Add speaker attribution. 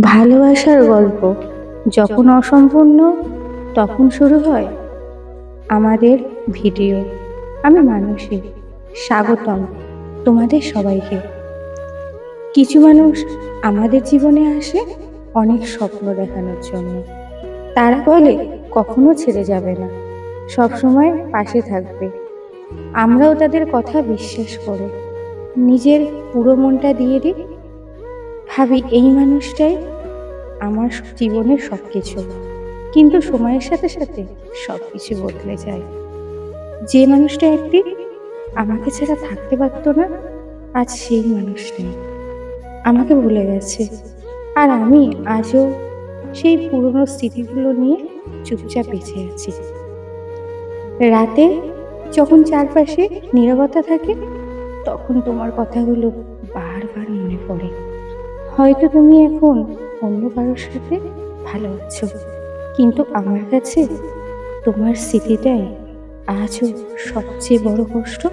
Speaker 1: ভালোবাসার গল্প যখন অসম্পূর্ণ তখন শুরু হয় আমাদের ভিডিও। আমি মানসী, স্বাগতম তোমাদের সবাইকে। কিছু মানুষ আমাদের জীবনে আসে অনেক স্বপ্ন দেখানোর জন্য। তারা বলে কখনো ছেড়ে যাবে না, সব সময় পাশে থাকবে। আমরাও তাদের কথা বিশ্বাস করে নিজের পুরো মনটা দিয়ে দিই। ভাবি এই মানুষটাই আমার জীবনের সবকিছু। কিন্তু সময়ের সাথে সাথে সবকিছু বদলে যায়। যে মানুষটা একদিন আমাকে ছাড়া থাকতে পারতো না, আজ সেই মানুষটাই আমাকে ভুলে গেছে। আর আমি আজও সেই পুরনো স্মৃতিগুলো নিয়ে চুপচাপ বেঁচে আছি। রাতে যখন চারপাশে নীরবতা থাকে, তখন তোমার কথাগুলো বারবার মনে পড়ে। হয়তো তুমি এখন অন্য কারোর সাথে ভালো আছো, কিন্তু আমার কাছে তোমার স্মৃতিটাই আজও সবচেয়ে বড় কষ্ট।